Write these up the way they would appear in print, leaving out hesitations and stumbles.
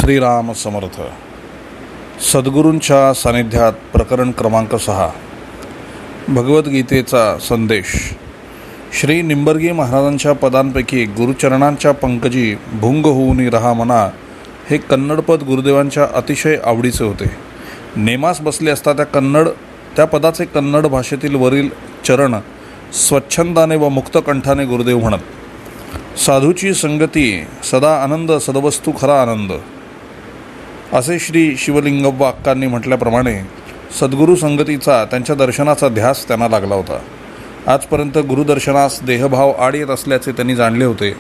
श्रीराम समर्थ. सद्गुरूंच्या सानिध्यात प्रकरण क्रमांक 6. भगवद्गीतेचा संदेश. श्री निंबर्गी महाराजांच्या पदांपैकी गुरुचरणांच्या पंकजी भुंग होऊन रहा मना हे कन्नडपद गुरुदेवांच्या अतिशय आवडीचे होते. नेमास बसले असता त्या पदाचे कन्नड भाषेतील वरील चरण स्वच्छंदाने व मुक्तकंठाने गुरुदेव म्हणत. साधूची संगती सदा आनंद, सदवस्तू खरा आनंद, असे श्री शिवलिंगव्वा अक्कांनी म्हटल्याप्रमाणे सद्गुरू संगतीचा, त्यांच्या दर्शनाचा ध्यास त्यांना लागला होता. आजपर्यंत गुरुदर्शनास देहभाव आड येत असल्याचे त्यांनी जाणले होते.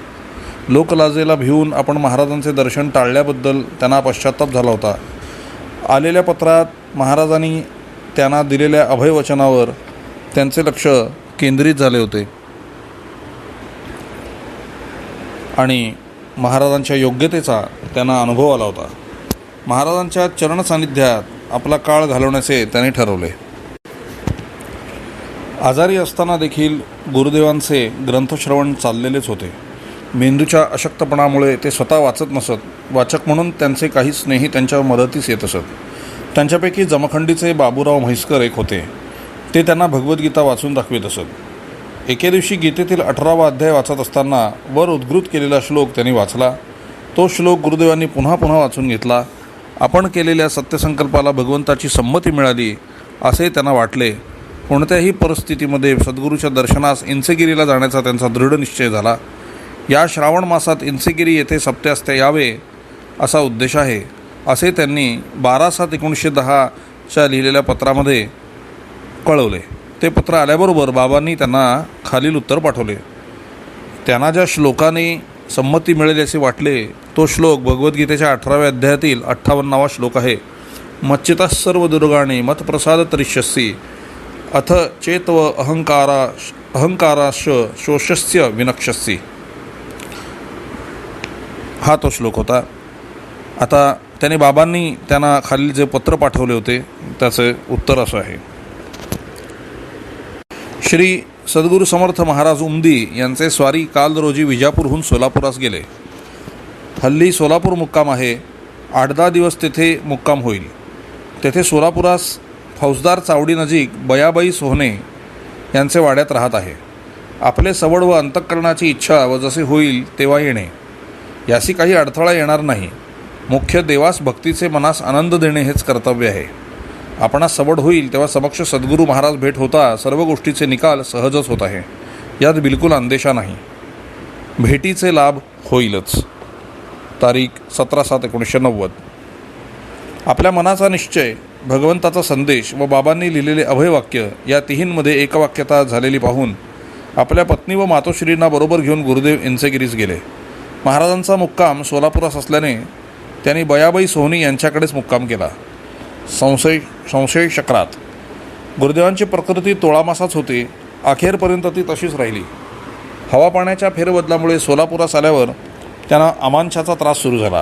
लोकलाजेला भिवून आपण महाराजांचे दर्शन टाळल्याबद्दल त्यांना पश्चात्ताप झाला होता. आलेल्या पत्रात महाराजांनी त्यांना दिलेल्या अभयवचनावर त्यांचे लक्ष केंद्रित झाले होते आणि महाराजांच्या योग्यतेचा त्यांना अनुभव आला होता. महाराजांच्या चरण सानिध्यात आपला काळ घालवण्याचे त्यांनी ठरवले. आजारी असताना देखील गुरुदेवांचे ग्रंथश्रवण चाललेलेच होते. मेंदूच्या अशक्तपणामुळे ते स्वतः वाचत नसत. वाचक म्हणून त्यांचे काही स्नेही त्यांच्या मदतीस येत असत. त्यांच्यापैकी जमखंडीचे बाबूराव म्हैसकर एक होते. ते त्यांना भगवद्गीता वाचून दाखवित असत. एके दिवशी गीतेतील 18वा अध्याय वाचत असताना वर उद्घृत केलेला श्लोक त्यांनी वाचला. तो श्लोक गुरुदेवांनी पुन्हा पुन्हा वाचून घेतला. आपण केलेल्या सत्यसंकल्पाला भगवंताची संमती मिळाली असे त्यांना वाटले. कोणत्याही परिस्थितीमध्ये सद्गुरूच्या दर्शनास इंचगिरीला जाण्याचा त्यांचा दृढ निश्चय झाला. या श्रावण मासात इंचगिरी येथे सप्त्यास्ते यावे असा उद्देश आहे, असे त्यांनी 12/7/1910 लिहिलेल्या पत्रामध्ये कळवले. ते पत्र आल्याबरोबर बाबांनी त्यांना खालील उत्तर पाठवले. त्यांना ज्या श्लोकाने संमती मिळेल असे वाटले तो श्लोक भगवद्गीतेच्या 18व्या अध्यायातील 58वा श्लोक आहे. मच्चिता सर्व दुर्गाणी मतप्रसाद तरिष्यसी अथ चेतव अहंकाराश शोषस्य विनक्षसी. हा तो श्लोक होता. आता त्याने बाबांनी त्यांना खालील जे पत्र पाठवले होते त्याचे उत्तर असं आहे. श्री सद्गुरू समर्थ महाराज उमदी यांचे स्वारी काल रोजी विजापूरहून सोलापुरास गेले. हल्ली सोलापूर मुक्काम आहे. 8-10 दिवस तेथे मुक्काम होईल. तेथे सोलापुरास फौजदार चावडीनजीक बयाबाई सोहने यांचे वाड्यात राहत आहे. आपले सवड व अंतःकरणाची इच्छा व जसे होईल तेव्हा येणे, यासी काही अडथळा येणार नाही. मुख्य देवास भक्तीचे मनास आनंद देणे हेच कर्तव्य आहे. आपणास सवड होईल तेव्हा समक्ष सद्गुरू महाराज भेट होता सर्व गोष्टीचे निकाल सहजच होत आहे. यात बिलकुल अंदेशा नाही. भेटीचे लाभ होईलच. तारीख 17/7/1990. आपल्या मनाचा निश्चय, भगवंताचा संदेश व बाबांनी लिहिलेले अभयवाक्य या तिहींमध्ये एकवाक्यता झालेली पाहून आपल्या पत्नी व मातोश्रींना बरोबर घेऊन गुरुदेव इंचगिरीस गेले. महाराजांचा मुक्काम सोलापुरास असल्याने त्यांनी बयाबाई सोहनी यांच्याकडेच मुक्काम केला. संशय चक्रात गुरुदेवांची प्रकृती तोळामासाच होती. अखेरपर्यंत ती तशीच राहिली. हवा पाण्याच्या फेरबदलामुळे सोलापुरास आल्यावर त्यांना अमांशाचा त्रास सुरू झाला.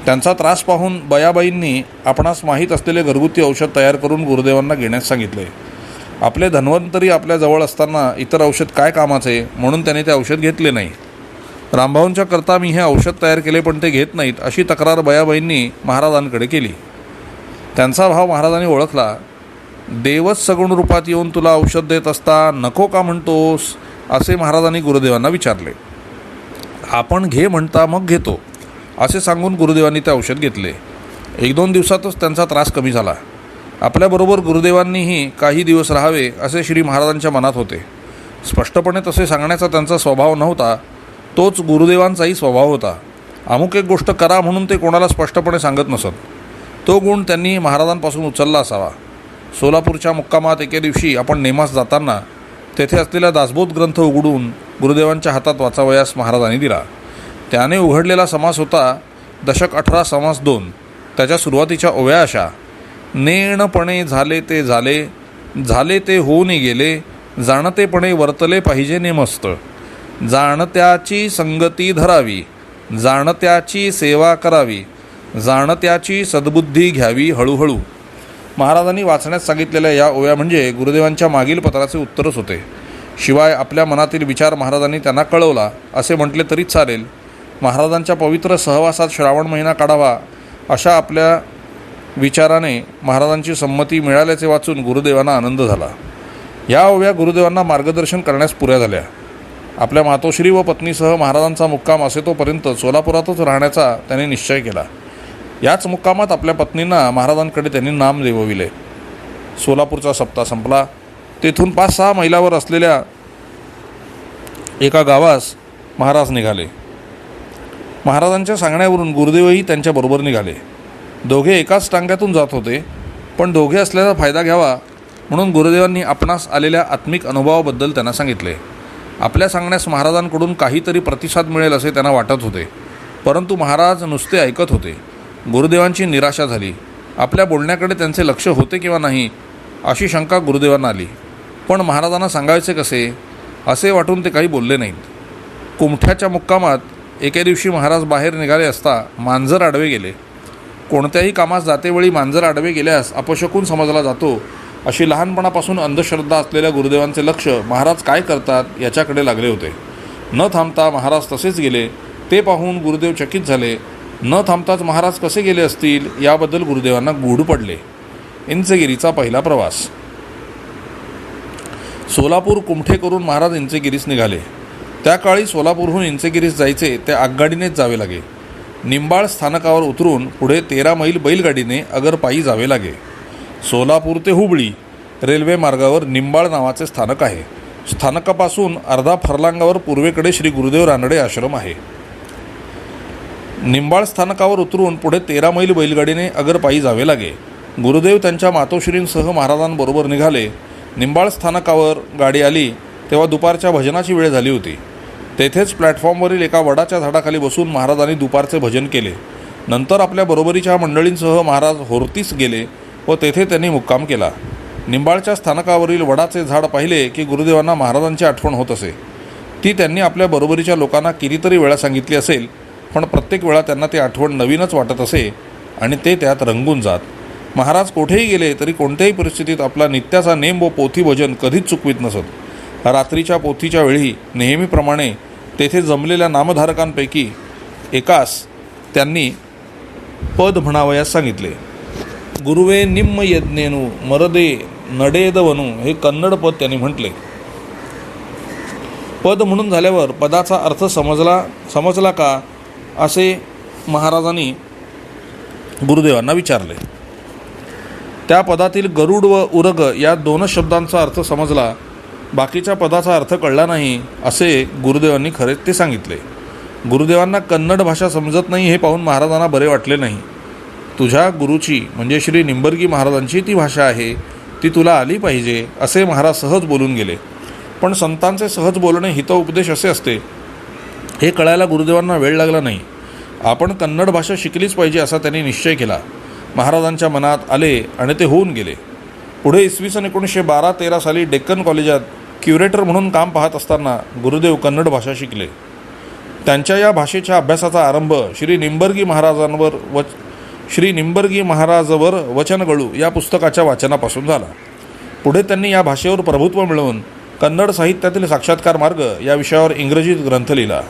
त्यांचा त्रास पाहून बयाबाईंनी आपणास माहीत असलेले घरगुती औषध तयार करून गुरुदेवांना घेण्यास सांगितले. आपले धन्वंतरी आपल्या जवळ असताना इतर औषध काय कामाचे म्हणून त्यांनी ते औषध घेतले नाही. रामभाऊंच्या करता मी हे औषध तयार केले पण ते घेत नाहीत अशी तक्रार बयाबाईंनी महाराजांकडे केली. त्यांचा भाव महाराजांनी ओळखला. देवच सगुण रूपात येऊन तुला औषध देत असता नको का म्हणतोस असे महाराजांनी गुरुदेवांना विचारले. आपण घे म्हणता मग घेतो असे सांगून गुरुदेवांनी ते औषध घेतले. 1-2 दिवसातच त्यांचा त्रास कमी झाला. आपल्याबरोबर गुरुदेवांनीही काही दिवस राहावे असे श्री महाराजांच्या मनात होते. स्पष्टपणे तसे सांगण्याचा त्यांचा स्वभाव नव्हता. तोच गुरुदेवांचाही स्वभाव होता. अमुक एक गोष्ट करा म्हणून ते कोणाला स्पष्टपणे सांगत नसत. तो गुण त्यांनी महाराजांपासून उचलला असावा. सोलापूरच्या मुक्कामात एके दिवशी आपण नेमास जाताना तेथे असलेला दासबोध ग्रंथ उघडून गुरुदेवांच्या हातात वाचावयास महाराजांनी दिला. त्याने उघडलेला समास होता दशक 18 समास 2. त्याच्या सुरुवातीच्या ओव्या अशा: नेणपणे झाले ते झाले, झाले ते होऊन गेले, जाणतेपणे वर्तले पाहिजे नेमस्त, जाणत्याची संगती धरावी, जाणत्याची सेवा करावी, जाणत्याची सद्बुद्धी घ्यावी हळूहळू. महाराजांनी वाचण्यास सांगितलेल्या या ओव्या म्हणजे गुरुदेवांच्या मागील पत्राचे उत्तरच होते. शिवाय आपल्या मनातील विचार महाराजांनी त्यांना कळवला असे म्हटले तरी चालेल. महाराजांच्या पवित्र सहवासात श्रावण महिना काढावा अशा आपल्या विचाराने महाराजांची संमती मिळाल्याचे वाचून गुरुदेवांना आनंद झाला. या ओव्या गुरुदेवांना मार्गदर्शन करण्यास पुऱ्या झाल्या. आपल्या मातोश्री व पत्नीसह महाराजांचा मुक्काम असे तोपर्यंत सोलापुरातच राहण्याचा त्यांनी निश्चय केला. याच मुक्कामात आपल्या पत्नींना महाराजांकडे त्यांनी नाम देवविले. सोलापूरचा सप्ताह संपला. तेथून 5-6 मैलावर असलेल्या एका गावास महाराज निघाले. महाराजांच्या सांगण्यावरून गुरुदेवही त्यांच्याबरोबर निघाले. दोघे एकाच टांग्यातून जात होते, पण दोघे असल्याचा फायदा घ्यावा म्हणून गुरुदेवांनी आपणास आलेल्या आत्मिक अनुभवाबद्दल त्यांना सांगितले. आपल्या सांगण्यास महाराजांकडून काहीतरी प्रतिसाद मिळेल असे त्यांना वाटत होते, परंतु महाराज नुसते ऐकत होते. गुरुदेवांची निराशा झाली. आपल्या बोलण्याकडे त्यांचे लक्ष होते किंवा नाही अशी शंका गुरुदेवांना आली. पण महाराजांना सांगायचे कसे असे वाटून ते काही बोलले नाहीत. कुमठ्याच्या मुक्कामात एके दिवशी महाराज बाहेर निघाले असता मांजर आडवे गेले. कोणत्याही कामास जातेवेळी मांजर आडवे गेल्यास अपशकुन समजला जातो अशी लहानपणापासून अंधश्रद्धा असलेल्या गुरुदेवांचे लक्ष महाराज काय करतात याच्याकडे लागले होते. न थांबता महाराज तसेच गेले. ते पाहून गुरुदेव चकित झाले. न थांबताच महाराज कसे गेले असतील याबद्दल गुरुदेवांना गूढ पडले. इंचगिरीचा पहिला प्रवास. सोलापूर कुमठे करून महाराज इंचगिरीस निघाले. त्या काळी सोलापूरहून इंचगिरीस जायचे ते आगगाडीनेच जावे लागे. निंबाळ स्थानकावर उतरून पुढे 13 मैल बैलगाडीने अगर पायी जावे लागे. सोलापूर ते हुबळी रेल्वे मार्गावर निंबाळ नावाचे स्थानक आहे. स्थानकापासून अर्धा फरलांगावर पूर्वेकडे श्री गुरुदेव रानडे आश्रम आहे. निंबाळ स्थानकावर उतरून पुढे 13 मैल बैलगाडीने अगर पायी जावे लागे. गुरुदेव त्यांच्या मातोश्रींसह महाराजांबरोबर निघाले. निंबाळ स्थानकावर गाडी आली तेव्हा दुपारच्या भजनाची वेळ झाली होती. तेथेच प्लॅटफॉर्मवरील एका वडाच्या झाडाखाली बसून महाराजांनी दुपारचे भजन केले. नंतर आपल्या बरोबरीच्या मंडळींसह महाराज होर्तीस गेले व तेथे त्यांनी मुक्काम केला. निंबाळच्या स्थानकावरील वडाचे झाड पाहिले की गुरुदेवांना महाराजांची आठवण होत असे. ती त्यांनी आपल्या बरोबरीच्या लोकांना कितीतरी वेळा सांगितली असेल, पण प्रत्येक वेळा त्यांना ती आठवण नवीनच वाटत असे आणि ते त्यात रंगून जात. महाराज कोठेही गेले तरी कोणत्याही परिस्थितीत आपला नित्याचा नेम व पोथी भजन कधीच चुकवीत नसत. रात्रीच्या पोथीच्या वेळी नेहमीप्रमाणे तेथे जमलेल्या नामधारकांपैकी एकास त्यांनी पद म्हणावयास सांगितले. गुरुवे निम्म यज्ञेनु मरदे नडेदवनु हे कन्नड पद त्यांनी म्हटले. पद म्हणून झाल्यावर पदाचा अर्थ समजला का असे महाराजांनी गुरुदेवांना विचारले. त्या पदातील गरुड व उरग या 2 शब्दांचा अर्थ समजला. बाकीच्या पदाचा अर्थ कळला नाही असे गुरुदेवांनी खरेच ते सांगितले. गुरुदेवांना कन्नड भाषा समजत नाही हे पाहून महाराजांना बरे वाटले नाही. तुझ्या गुरुची म्हणजे श्री निंबर्गी महाराजांची ती भाषा आहे, ती तुला आली पाहिजे असे महाराज सहज बोलून गेले. पण संतांचे सहज बोलणे हितोपदेश असे असते हे कळायला गुरुदेवांना वेळ लागला नाही. आपण कन्नड भाषा शिकलीच पाहिजे असा त्यांनी निश्चय केला. महाराजांच्या मनात आले आणि ते होऊन गेले. पुढे इसवी सन 1912-13 साली डेक्कन कॉलेजात क्युरेटर म्हणून काम पाहत असताना गुरुदेव कन्नड भाषा शिकले. त्यांच्या या भाषेच्या अभ्यासाचा आरंभ श्री निंबर्गी महाराजवर वचनगळू या पुस्तकाच्या वाचनापासून झाला. पुढे त्यांनी या भाषेवर प्रभुत्व मिळवून कन्नड साहित्यातील साक्षात्कार मार्ग या विषयावर इंग्रजीत ग्रंथ लिहिला.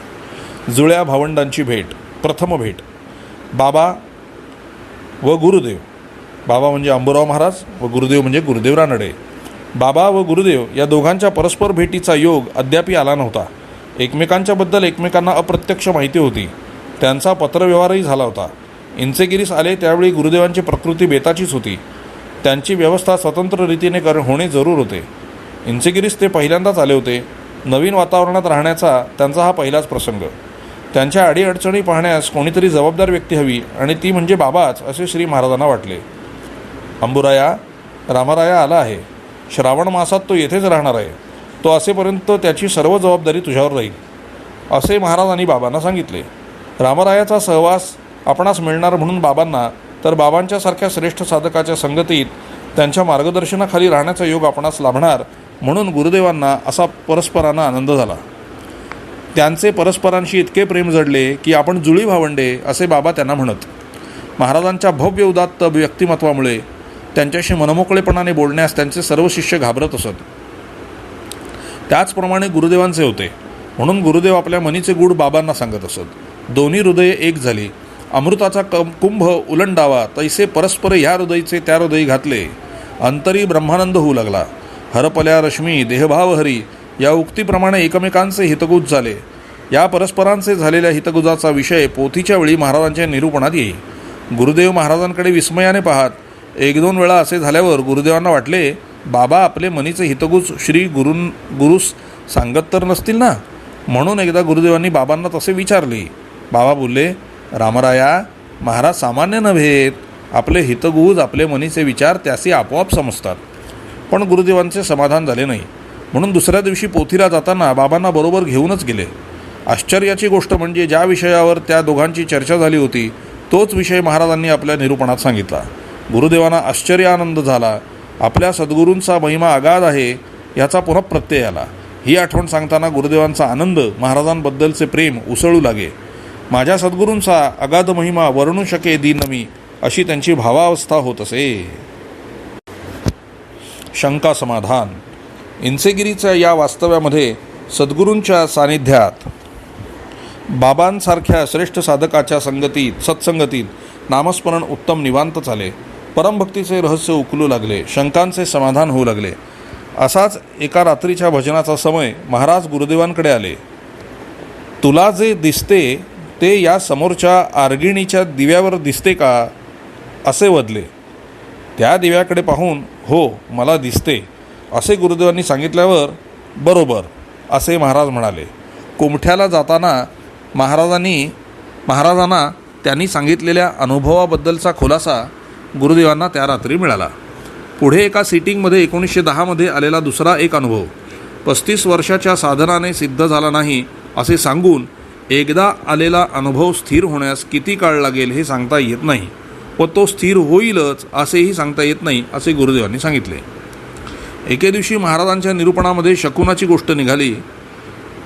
जुळ्या भावंडांची भेट. प्रथम भेट. बाबा व गुरुदेव. बाबा म्हणजे अंबुराव महाराज व गुरुदेव म्हणजे गुरुदेव रानडे. बाबा व गुरुदेव या दोघांच्या परस्पर भेटीचा योग अद्यापी आला नव्हता. एकमेकांच्याबद्दल एकमेकांना अप्रत्यक्ष माहिती होती. त्यांचा पत्रव्यवहारही झाला होता. इंचगिरीस आले त्यावेळी गुरुदेवांची प्रकृती बेताचीच होती. त्यांची व्यवस्था स्वतंत्र रीतीने होणे जरूर होते. इंचगिरीस ते पहिल्यांदाच आले होते. नवीन वातावरणात राहण्याचा त्यांचा हा पहिलाच प्रसंग. त्यांच्या अडीअडचणी पाहण्यास कोणीतरी जबाबदार व्यक्ती हवी आणि ती म्हणजे बाबाच असे श्री महाराजांना वाटले. अंबुराया, रामराया आला आहे. श्रावण मासात तो येथेच राहणार आहे. तो असेपर्यंत त्याची सर्व जबाबदारी तुझ्यावर राहील असे महाराजांनी बाबांना सांगितले. रामरायाचा सहवास आपणास मिळणार म्हणून बाबांना, तर बाबांच्यासारख्या श्रेष्ठ साधकाच्या संगतीत त्यांच्या मार्गदर्शनाखाली राहण्याचा योग आपणास लाभणार म्हणून गुरुदेवांना असा परस्परांना आनंद झाला. त्यांचे परस्परांशी इतके प्रेम जडले की आपण जुळी भावंडे असे बाबा त्यांना म्हणत. महाराजांच्या भव्य उदात्त व्यक्तिमत्वामुळे त्यांच्याशी मनमोकळेपणाने बोलण्यास त्यांचे सर्व शिष्य घाबरत असत. त्याचप्रमाणे गुरुदेवांचे होते. म्हणून गुरुदेव आपल्या मनीचे गूढ बाबांना सांगत असत. दोन्ही हृदये एक झाली. अमृताचा कुंभ उलंडावा तैसे परस्पर ह्या हृदयचे त्या हृदयी घातले. अंतरी ब्रह्मानंद होऊ लागला. हरपल्या रश्मी देहभाव हरी या उक्तीप्रमाणे एकमेकांचे हितगुज झाले. या परस्परांचे झालेल्या हितगुजाचा विषय पोथीच्या वेळी महाराजांच्या निरूपणात येईल. गुरुदेव महाराजांकडे विस्मयाने पाहत. एक दोन वेळा असे झाल्यावर गुरुदेवांना वाटले, बाबा आपले मनीचे हितगुज श्री गुरुस सांगत तर नसतील ना. म्हणून एकदा गुरुदेवांनी बाबांना तसे विचारले. बाबा बोलले, रामराया, महाराज सामान्य नव्हेत. आपले हितगुज आपले मनीचे विचार त्यासी आपोआप समजतात. पण गुरुदेवांचे समाधान झाले नाही. म्हणून दुसऱ्या दिवशी पोथीला जाताना बाबांना बरोबर घेऊनच गेले. आश्चर्याची गोष्ट म्हणजे ज्या विषयावर त्या दोघांची चर्चा झाली होती तोच विषय महाराजांनी आपल्या निरूपणात सांगितला. गुरुदेवांना आश्चर्यानंद झाला. आपल्या सद्गुरूंचा महिमा अगाध आहे याचा पुन्हा प्रत्यय आला. ही आठवण सांगताना गुरुदेवांचा आनंद, महाराजांबद्दलचे प्रेम उसळू लागे. माझ्या सद्गुरूंचा अगाध महिमा वर्णू शके दीन मी, अशी त्यांची भावावस्था होत असे. शंका समाधान. इंचेगिरीच्या या वास्तव्यामध्ये सद्गुरूंच्या सानिध्यात बाबांसारख्या श्रेष्ठ साधकाच्या सत्संगतीत नामस्मरण उत्तम निवांत झाले. परमभक्तीचे रहस्य उकलू लागले. शंकांचे समाधान होऊ लागले. असाच एका रात्रीच्या भजनाचा समय महाराज गुरुदेवांकडे आले. तुला जे दिसते ते या समोरच्या आर्गिणीच्या दिव्यावर दिसते का, असे वदले. त्या दिव्याकडे पाहून हो मला दिसते असे गुरुदेवांनी सांगितल्यावर बरोबर असे महाराज म्हणाले. कुमठ्याला जाताना महाराजांना त्यांनी सांगितलेल्या अनुभवाबद्दलचा खुलासा गुरुदेवांना त्या रात्री मिळाला. पुढे एका सिटिंगमध्ये 1910 आलेला दुसरा एक अनुभव 35 वर्षाच्या साधनाने सिद्ध झाला नाही असे सांगून एकदा आलेला अनुभव स्थिर होण्यास किती काळ लागेल हे सांगता येत नाही व तो स्थिर होईलच असेही सांगता येत नाही असे गुरुदेवांनी सांगितले. एके दिवशी महाराजांच्या निरूपणामध्ये शकुनाची गोष्ट निघाली.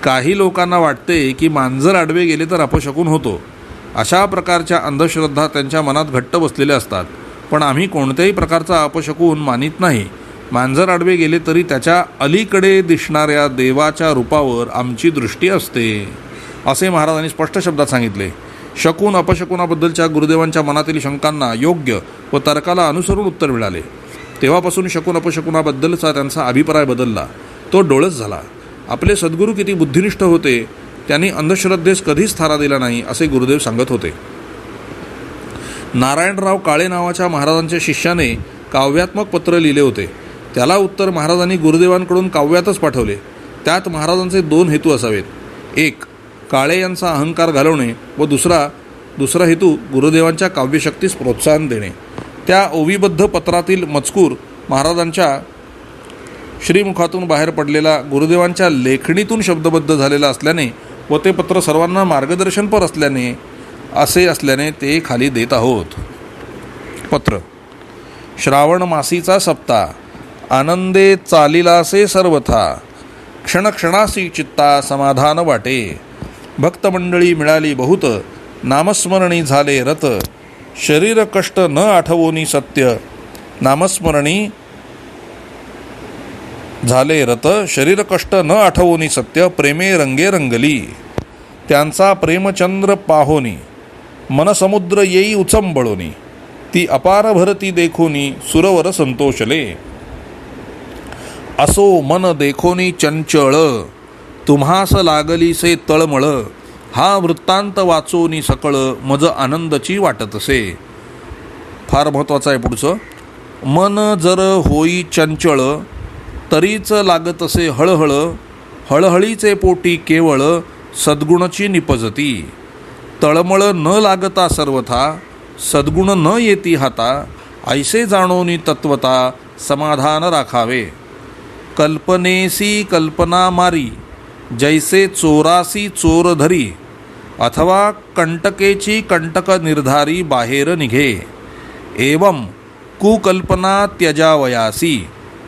काही लोकांना वाटते की मांजर आडवे गेले तर अपशकुन होतो. अशा प्रकारच्या अंधश्रद्धा त्यांच्या मनात घट्ट बसलेल्या असतात. पण आम्ही कोणत्याही प्रकारचा अपशकुन मानित नाही. मांजर आडवे गेले तरी त्याच्या अलीकडे दिसणाऱ्या देवाच्या रूपावर आमची दृष्टी असते असे महाराजांनी स्पष्ट शब्दात सांगितले. शकुन अपशकुनाबद्दलच्या गुरुदेवांच्या मनातील शंकांना योग्य व तर्काला अनुसरून उत्तर मिळाले. तेव्हापासून शकुन अपशकुनाबद्दलचा त्यांचा अभिप्राय बदलला. तो डोळस झाला. आपले सद्गुरू किती बुद्धिनिष्ठ होते. त्यांनी अंधश्रद्धेस कधीच थारा दिला नाही असे गुरुदेव सांगत होते. नारायणराव काळे नावाच्या महाराजांच्या शिष्याने काव्यात्मक पत्र लिहिले होते. त्याला उत्तर महाराजांनी गुरुदेवांकडून काव्यातच पाठवले. त्यात महाराजांचे 2 हेतू असावेत. एक, काळे यांचा अहंकार घालवणे व दुसरा हेतू गुरुदेवांच्या काव्यशक्तीस प्रोत्साहन देणे. त्या ओवीबद्ध पत्रातील मजकूर महाराजांच्या श्रीमुखातून बाहेर पडलेला गुरुदेवांच्या लेखणीतून शब्दबद्ध झालेला असल्याने व ते पत्र सर्वांना मार्गदर्शनपर असल्याने ते खाली देत आहोत. पत्र. श्रावण मासीचा सप्ताह, आनंदे चालिलासे सर्वथा, क्षणक्षणासी चित्ता समाधान वाटे. भक्तमंडळी मिळाली बहुत, नामस्मरणी झाले रत. शरीर कष्ट न आठवोनी सत्य, नामस्मरणी झाले रत. शरीर कष्ट न आठवोनी सत्य, प्रेमे रंगे रंगली. त्यांचा प्रेमचंद्र पाहोनी, मनसमुद्र येई उचंबळोनी. ती अपार भरती देखोनी, सुरवर संतोषले. असो मन देखोनी चंचळ, तुम्हास लागलीसे तळमळ. हा वृत्तांत वाचोनी सकळ, मज आनंदची वाटतसे. फार महत्त्वाचं आहे पुढचं. मन जर होई चंचळ, तरीच लागतसे हळहळ. हळहळीचे पोटी केवळ, सद्गुणची निपजती. तळमळ न लागता सर्वथा, सद्गुण न येती हाता. ऐसे जाणोनी तत्वता, समाधान राखावे. कल्पनेसी कल्पना मारी, जैसे चोरासी चोर धरी. अथवा कंटकेची कंटक निर्धारी, बाहेर निघे. एवं कुकल्पना त्यजावयासी,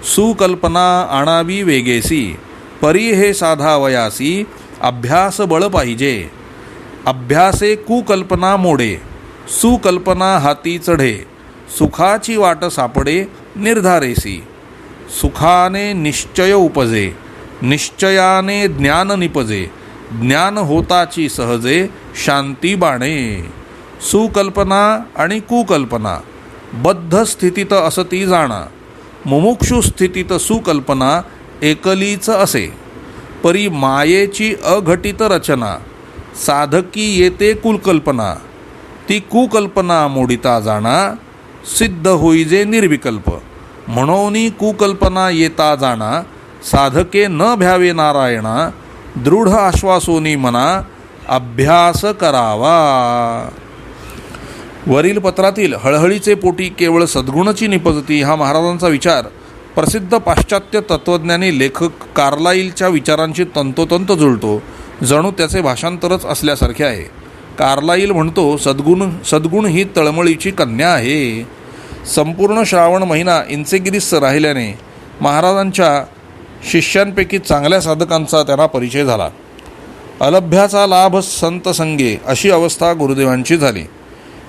सुकल्पना आणावी वेगेसी. परी हे साधावयासी, अभ्यास बळ पाहिजे. अभ्यासे कुकल्पना मोडे, सुकल्पना हाती चढे. सुखाची वाट सापडे निर्धारेसी. सुखाने निश्चय उपजे, निश्चयाने ज्ञान निपजे. ज्ञान होताची सहजे शांती बाणे. सुकल्पना आणि कुकल्पना बद्ध स्थितीत असती जाणा. मुमुक्षु स्थितीत सुकल्पना एकलीच असे. परी मायेची अघटित रचना साधकी येते कुलकल्पना. ती कुकल्पना मोडिता जाणा सिद्ध होईजे निर्विकल्प. म्हणून कुकल्पना येता जाणा साधके न भ्यावे नारायणा. दृढ आश्वासोनी मना अभ्यास करावा. वरील पत्रातील हळहळीचे पोटी केवळ सद्गुणची निपजती हा महाराजांचा विचार प्रसिद्ध पाश्चात्य तत्त्वज्ञानी लेखक कार्लाईलच्या विचारांशी तंतोतंत जुळतो. जणू त्याचे भाषांतरच असल्यासारखे आहे. कार्लाईल म्हणतो, सद्गुण ही तळमळीची कन्या आहे. संपूर्ण श्रावण महिना इंचेगिरीस राहिल्याने महाराजांच्या शिष्यांपैकी चांगल्या साधकांचा त्यांना परिचय झाला. अलभ्याचा लाभ संत संगे अशी अवस्था गुरुदेवांची झाली.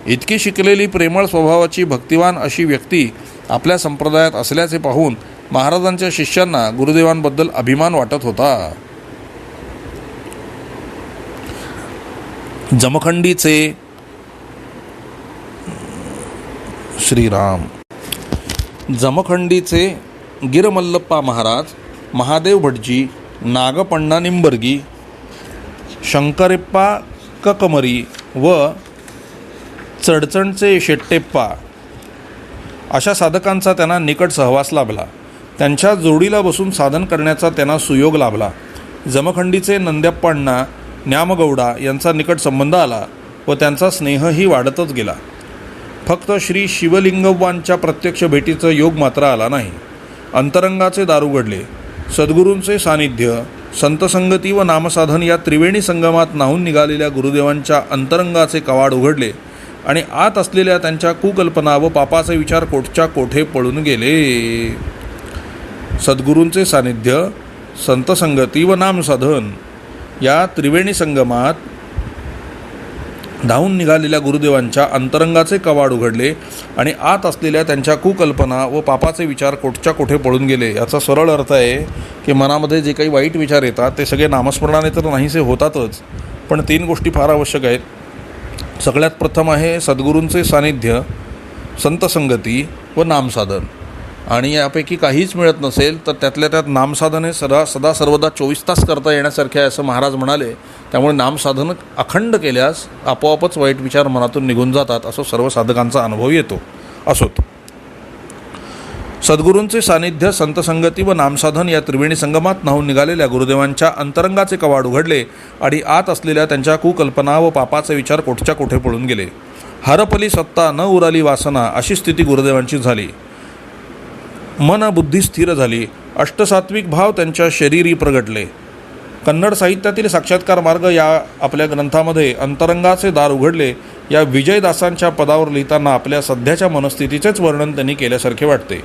इतकी शिकलेली प्रेमळ स्वभावाची भक्तिवान अशी व्यक्ती आपल्या संप्रदायात असल्याचे पाहून महाराजांच्या शिष्यांना गुरुदेवांबद्दल अभिमान वाटत होता. जमखंडीचे गिरमल्लप्पा महाराज, महादेव भटजी, नागपण्णा निंबर्गी, शंकरेप्पा ककमरी व चडचणचे शेट्टेप्पा अशा साधकांचा त्यांना निकट सहवास लाभला. त्यांच्या जोडीला बसून साधन करण्याचा त्यांना सुयोग लाभला. जमखंडीचे नंद्याप्पांना न्यामगौडा यांचा निकट संबंध आला व त्यांचा स्नेहही वाढतच गेला. फक्त श्री शिवलिंगव्वांच्या प्रत्यक्ष भेटीचा योग मात्र आला नाही. अंतरंगाचे दार उघडले. सद्गुरूंचे सानिध्य, संतसंगती व नामसाधन या त्रिवेणी संगमात न्हाऊन निघालेल्या गुरुदेवांच्या अंतरंगाचे कवाड उघडले आणि आत असलेल्या त्यांच्या कुकल्पना व पापाचे विचार कोठच्या कोठे पळून गेले. सद्गुरूंचे सानिध्य, संतसंगती व नामसाधन या त्रिवेणी संगमात धावून निघालेल्या गुरुदेवांच्या अंतरंगाचे कवाड उघडले आणि आत असलेल्या त्यांच्या कुकल्पना व पापाचे विचार कोठच्या कोठे पळून गेले. याचा सरळ अर्थ आहे की मनामध्ये जे काही वाईट विचार येतात ते सगळे नामस्मरणाने तर नाहीसे होतातच, पण 3 गोष्टी फार आवश्यक आहेत. सगळ्यात प्रथम आहे सद्गुरूंचे सानिध्य, संतसंगती व नामसाधन. आणि यापैकी काहीच मिळत नसेल तर त्यातल्या त्यात नामसाधन हे सदा सर्वदा 24 तास करता येण्यासारखे आहे असं महाराज म्हणाले. त्यामुळे नामसाधन अखंड केल्यास आपोआपच वाईट विचार मनातून निघून जातात असं सर्व साधकांचा अनुभव येतो. असोत, सद्गुरूंचे सानिध्य, संतसंगती व नामसाधन या त्रिवेणी संगमात न्हाऊन निघालेल्या गुरुदेवांच्या अंतरंगाचे कवाड उघडले आणि आत असलेल्या त्यांच्या कुकल्पना व पापाचे विचार कोठच्या कोठे पळून गेले. हरपली सत्ता न उराली वासना अशी स्थिती गुरुदेवांची झाली. मन बुद्धी स्थिर झाली. अष्टसात्विक भाव त्यांच्या शरीरी प्रगटले. कन्नड साहित्यातील साक्षात्कार मार्ग या आपल्या ग्रंथामध्ये अंतरंगाचे दार उघडले या विजयदासांच्या पदावर लिहिताना आपल्या सध्याच्या मनस्थितीचेच वर्णन त्यांनी केल्यासारखे वाटते.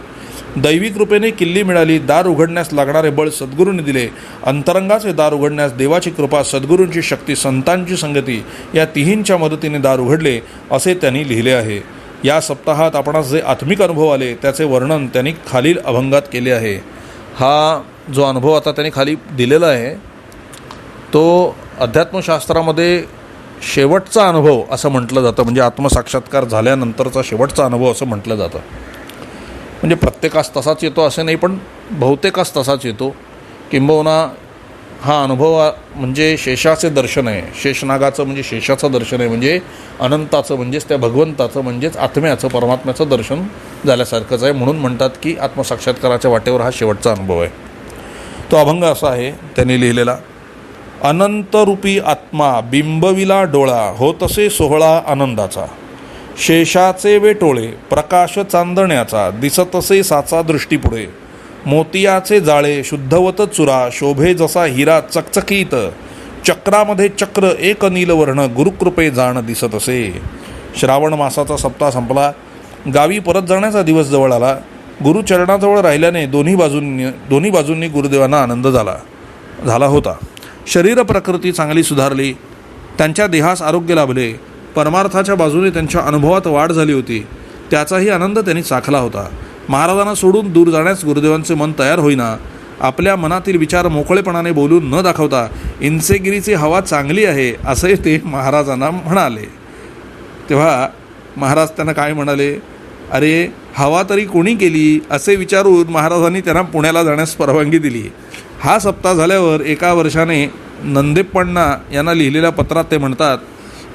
दैवी कृपेने किल्ली मिळाली. दार उघडण्यास लागणारे बळ सद्गुरूंनी दिले. अंतरंगाचे दार उघडण्यास देवाची कृपा, सद्गुरूंची शक्ती, संतांची संगती या तिहींच्या मदतीने दार उघडले असे त्यांनी लिहिले आहे. या सप्ताहात आपणास जे आत्मिक अनुभव आले त्याचे वर्णन त्यांनी खालील अभंगात केले आहे. हा जो अनुभव आता त्यांनी खाली दिलेला आहे तो अध्यात्मशास्त्रामध्ये शेवटचा अनुभव असं म्हटलं जातं. म्हणजे आत्मसाक्षात्कार झाल्यानंतरचा शेवटचा अनुभव असं म्हटलं जातं. म्हणजे प्रत्येकास तसाच येतो असं नाही, पण बहुतेकास तसाच येतो. किंबहुना हा अनुभव म्हणजे शेषाचे दर्शन आहे. शेषनागाचं म्हणजे शेषाचं दर्शन आहे, म्हणजे अनंताचं म्हणजेच त्या भगवंताचं म्हणजेच आत्म्याचं परमात्म्याचं दर्शन झाल्यासारखंच आहे. म्हणून म्हणतात की आत्मसाक्षात्काराच्या वाटेवर हा शेवटचा अनुभव आहे. तो अभंग असा आहे त्यांनी लिहिलेला. अनंतरूपी आत्मा बिंबविला डोळा, होतसे सोहळा आनंदाचा. शेषाचे वेटोळे प्रकाश चांदण्याचा, दिसतसे साचा दृष्टीपुढे. मोतियाचे जाळे शुद्धवत चुरा, शोभे जसा हिरा चकचकीत. चक्रामध्ये चक्र एक नीलवर्ण, गुरुकृपे जाण दिसत असे. श्रावण मासाचा सप्ताह संपला. गावी परत जाण्याचा दिवस जवळ आला. गुरुचरणाजवळ राहिल्याने दोन्ही बाजूंनी गुरुदेवांना आनंद झाला होता. शरीर प्रकृती चांगली सुधारली. त्यांच्या देहास आरोग्य लाभले. परमार्थाच्या बाजूने त्यांच्या अनुभवात वाढ झाली होती. त्याचाही आनंद त्यांनी चाखला होता. महाराजांना सोडून दूर जाण्यास गुरुदेवांचे मन तयार होईना. आपल्या मनातील विचार मोकळेपणाने बोलून न दाखवता इंचेगिरीची हवा चांगली आहे असे ते महाराजांना म्हणाले. तेव्हा महाराज त्यांना काय म्हणाले, अरे हवा तरी कोणी केली असे विचारून महाराजांनी त्यांना पुण्याला जाण्यास परवानगी दिली. हा सप्ताह झाल्यावर एका वर्षाने नंदेप्पण्णा यांना लिहिलेल्या पत्रात ते म्हणतात,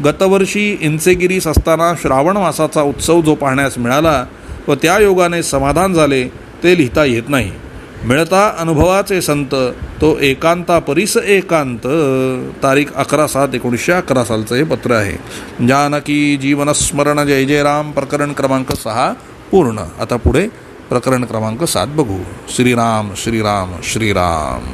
गतवर्षी इंचेगिरीस असताना श्रावण मासाचा उत्सव जो पाहण्यास मिळाला व त्या योगाने समाधान झाले ते लिहिता येत नाही. मिळता अनुभवाचे संत तो एकांता परिस एकांत. तारीख 11/7/1911 सालचं हे पत्र आहे. जानकी जीवनस्मरण जय जय राम प्रकरण क्रमांक 6 पूर्ण. आता पुढे प्रकरण क्रमांक 7 बघू. श्रीराम श्रीराम श्रीराम.